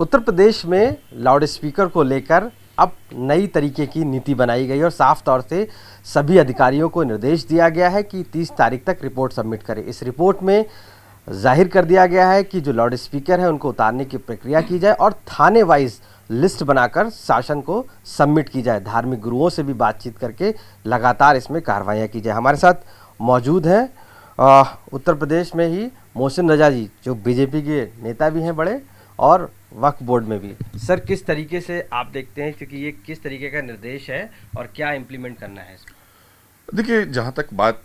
उत्तर प्रदेश में loud speaker को लेकर अब नई तरीके की नीति बनाई गई और साफ तौर से सभी अधिकारियों को निर्देश दिया गया है कि 30 तारीख तक रिपोर्ट सबमिट करें। इस रिपोर्ट में जाहिर कर दिया गया है कि जो लाउड स्पीकर है उनको उतारने की प्रक्रिया की जाए और थाने वाइज लिस्ट बनाकर शासन को सबमिट की जाए। धार्मिक गुरुओं से भी बातचीत करके लगातार इसमें कार्रवाइयाँ की जाए। हमारे साथ मौजूद हैं उत्तर प्रदेश में ही मोहसिन रजा जी, जो बीजेपी के नेता भी हैं बड़े और वक्फ बोर्ड में भी। सर, किस तरीके से आप देखते हैं, क्योंकि ये किस तरीके का निर्देश है और क्या इम्प्लीमेंट करना है इसमें? देखिए, जहाँ तक बात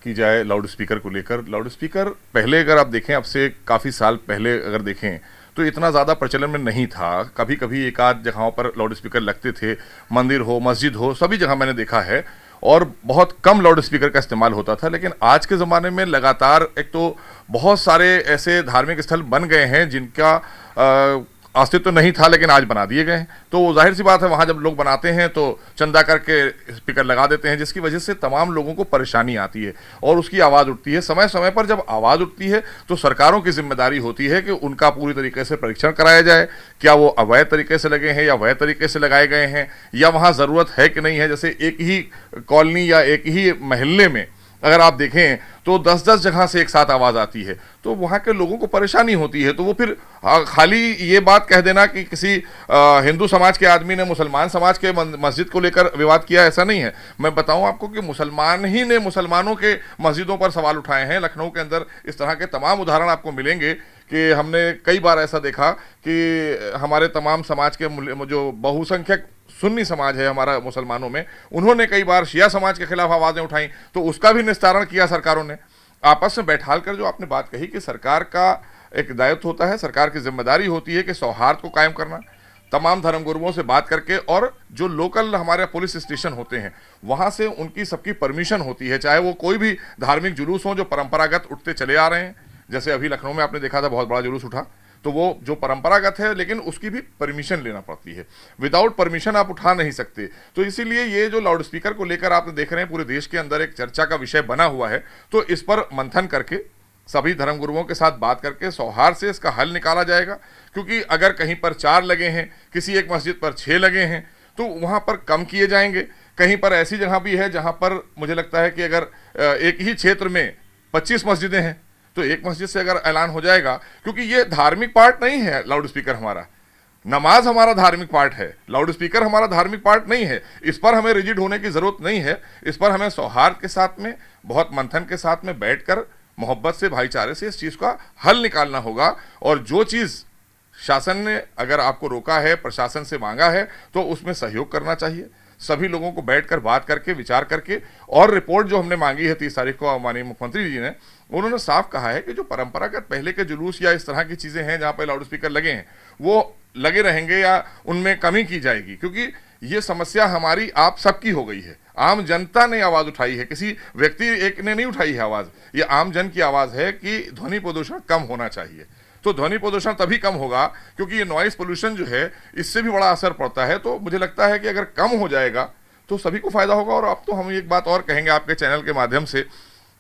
की जाए लाउड स्पीकर को लेकर, लाउड स्पीकर पहले अगर आप देखें, अब से काफ़ी साल पहले अगर देखें तो इतना ज़्यादा प्रचलन में नहीं था। कभी कभी एक आध जगहों पर लाउड स्पीकर लगते थे, मंदिर हो मस्जिद हो सभी जगह मैंने देखा है, और बहुत कम लाउड स्पीकर का इस्तेमाल होता था। लेकिन आज के ज़माने में लगातार एक तो बहुत सारे ऐसे धार्मिक स्थल बन गए हैं जिनका अस्तित्व नहीं था, लेकिन आज बना दिए गए हैं। तो जाहिर सी बात है, वहाँ जब लोग बनाते हैं तो चंदा करके स्पीकर लगा देते हैं, जिसकी वजह से तमाम लोगों को परेशानी आती है और उसकी आवाज़ उठती है। समय समय पर जब आवाज़ उठती है तो सरकारों की जिम्मेदारी होती है कि उनका पूरी तरीके से परीक्षण कराया जाए, क्या वो अवैध तरीके से लगे हैं या वैध तरीके से लगाए गए हैं, या वहाँ ज़रूरत है कि नहीं है। जैसे एक ही कॉलोनी या एक ही मोहल्ले में अगर आप देखें तो 10-10 जगह से एक साथ आवाज़ आती है, तो वहाँ के लोगों को परेशानी होती है। तो वो फिर खाली ये बात कह देना कि किसी हिंदू समाज के आदमी ने मुसलमान समाज के मस्जिद को लेकर विवाद किया, ऐसा नहीं है। मैं बताऊं आपको कि मुसलमान ही ने मुसलमानों के मस्जिदों पर सवाल उठाए हैं। लखनऊ के अंदर इस तरह के तमाम उदाहरण आपको मिलेंगे कि हमने कई बार ऐसा देखा कि हमारे तमाम समाज के जो बहुसंख्यक सुन्नी समाज है हमारा मुसलमानों में, उन्होंने कई बार शिया समाज के खिलाफ आवाज़ें उठाई, तो उसका भी निस्तारण किया सरकारों ने। आपस में बैठाल कर जो आपने बात कही कि सरकार का एक दायित्व होता है, सरकार की जिम्मेदारी होती है कि सौहार्द को कायम करना, तमाम धर्मगुरुओं से बात करके, और जो लोकल हमारे पुलिस स्टेशन होते हैं वहाँ से उनकी सबकी परमिशन होती है, चाहे वो कोई भी धार्मिक जुलूस हो जो परंपरागत उठते चले आ रहे हैं। जैसे अभी लखनऊ में आपने देखा था बहुत बड़ा जुलूस उठा, तो वो जो परंपरागत है लेकिन उसकी भी परमिशन लेना पड़ती है, विदाउट परमिशन आप उठा नहीं सकते। तो इसीलिए ये जो लाउड स्पीकर को लेकर आप देख रहे हैं पूरे देश के अंदर एक चर्चा का विषय बना हुआ है, तो इस पर मंथन करके सभी धर्मगुरुओं के साथ बात करके सौहार्द से इसका हल निकाला जाएगा। क्योंकि अगर कहीं पर 4 लगे हैं, किसी एक मस्जिद पर 6 लगे हैं, तो वहाँ पर कम किए जाएंगे। कहीं पर ऐसी जगह भी है जहाँ पर मुझे लगता है कि अगर एक ही क्षेत्र में 25 मस्जिदें हैं तो एक मस्जिद से अगर ऐलान हो जाएगा, क्योंकि ये धार्मिक पार्ट नहीं है लाउड स्पीकर हमारा, नमाज हमारा धार्मिक पार्ट है, लाउड स्पीकर हमारा धार्मिक पार्ट नहीं है। इस पर हमें रिजिड होने की जरूरत नहीं है। इस पर हमें सौहार्द के साथ में, बहुत मंथन के साथ में बैठकर मोहब्बत से, भाईचारे से इस चीज़ का हल निकालना होगा। और जो चीज़ शासन ने अगर आपको रोका है, प्रशासन से मांगा है, तो उसमें सहयोग करना चाहिए। सभी लोगों को बैठकर बात करके, विचार करके, और रिपोर्ट जो हमने मांगी है 30 तारीख को माननीय मुख्यमंत्री जी ने, उन्होंने साफ कहा है कि जो परंपरागत पहले के जुलूस या इस तरह की चीज़ें हैं जहाँ पर लाउड स्पीकर लगे हैं वो लगे रहेंगे या उनमें कमी की जाएगी। क्योंकि ये समस्या हमारी आप सबकी हो गई है, आम जनता ने आवाज़ उठाई है, किसी व्यक्ति एक ने नहीं उठाई है आवाज़, ये आम जन की आवाज़ है कि ध्वनि प्रदूषण कम होना चाहिए। तो ध्वनि प्रदूषण तभी कम होगा क्योंकि ये नॉइस पोल्यूशन जो है इससे भी बड़ा असर पड़ता है। तो मुझे लगता है कि अगर कम हो जाएगा तो सभी को फायदा होगा। और अब तो हम एक बात और कहेंगे आपके चैनल के माध्यम से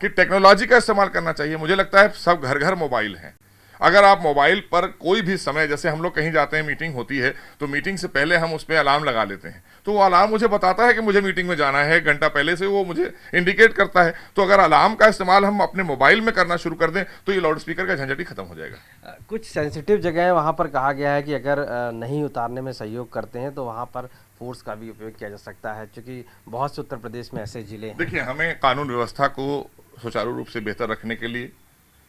कि टेक्नोलॉजी का इस्तेमाल करना चाहिए। मुझे लगता है सब घर घर मोबाइल हैं। अगर आप मोबाइल पर कोई भी समय, जैसे हम लोग कहीं जाते हैं, मीटिंग होती है, तो मीटिंग से पहले हम उस पर अलार्म लगा लेते हैं, तो वो अलार्म मुझे बताता है कि मुझे मीटिंग में जाना है, 1 घंटा पहले से वो मुझे इंडिकेट करता है। तो अगर अलार्म का इस्तेमाल हम अपने मोबाइल में करना शुरू कर दें तो ये लाउड स्पीकर का झंझट ही खत्म हो जाएगा। कुछ सेंसिटिव जगह है, वहाँ पर कहा गया है कि अगर नहीं उतारने में सहयोग करते हैं तो वहाँ पर फोर्स का भी उपयोग किया जा सकता है, क्योंकि बहुत से उत्तर प्रदेश में ऐसे जिले हैं। देखिए, हमें कानून व्यवस्था को सुचारू रूप से बेहतर रखने के लिए,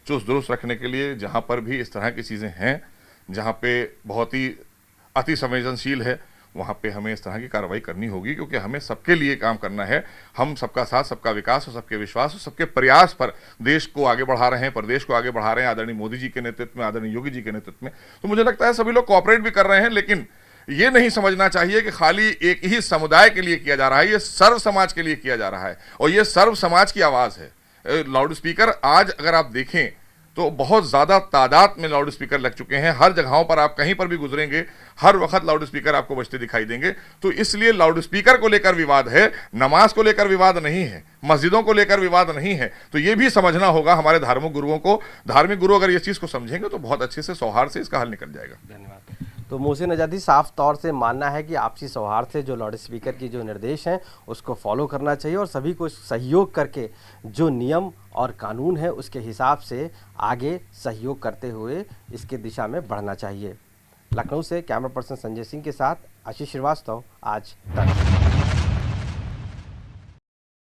चुस्त दुरुस्त रखने के लिए, जहाँ पर भी इस तरह की चीज़ें हैं, जहाँ पे बहुत ही अति संवेदनशील है, वहाँ पे हमें इस तरह की कार्रवाई करनी होगी। क्योंकि हमें सबके लिए काम करना है। हम सबका साथ, सबका विकास और सबके विश्वास और सबके प्रयास पर देश को आगे बढ़ा रहे हैं, प्रदेश को आगे बढ़ा रहे हैं आदरणीय मोदी जी के नेतृत्व में, आदरणीय योगी जी के नेतृत्व में। तो मुझे लगता है सभी लोग कोऑपरेट भी कर रहे हैं। लेकिन ये नहीं समझना चाहिए कि खाली एक ही समुदाय के लिए किया जा रहा है, ये सर्व समाज के लिए किया जा रहा है और ये सर्व समाज की आवाज़ है। लाउड स्पीकर आज अगर आप देखें तो बहुत ज़्यादा तादाद में लाउड स्पीकर लग चुके हैं। हर जगहों पर आप कहीं पर भी गुजरेंगे, हर वक्त लाउड स्पीकर आपको बजते दिखाई देंगे। तो इसलिए लाउड स्पीकर को लेकर विवाद है, नमाज को लेकर विवाद नहीं है, मस्जिदों को लेकर विवाद नहीं है। तो ये भी समझना होगा हमारे धार्मिक गुरुओं को। धार्मिक गुरु अगर ये चीज़ को समझेंगे तो बहुत अच्छे से, सौहार्द से इसका हल निकल जाएगा। धन्यवाद। तो मोहसिन आज़ादी साफ तौर से मानना है कि आपसी सौहार्द से जो लाउड स्पीकर की जो निर्देश हैं उसको फॉलो करना चाहिए और सभी को सहयोग करके जो नियम और कानून है उसके हिसाब से आगे सहयोग करते हुए इसके दिशा में बढ़ना चाहिए। लखनऊ से कैमरा पर्सन संजय सिंह के साथ आशीष श्रीवास्तव, आज तक।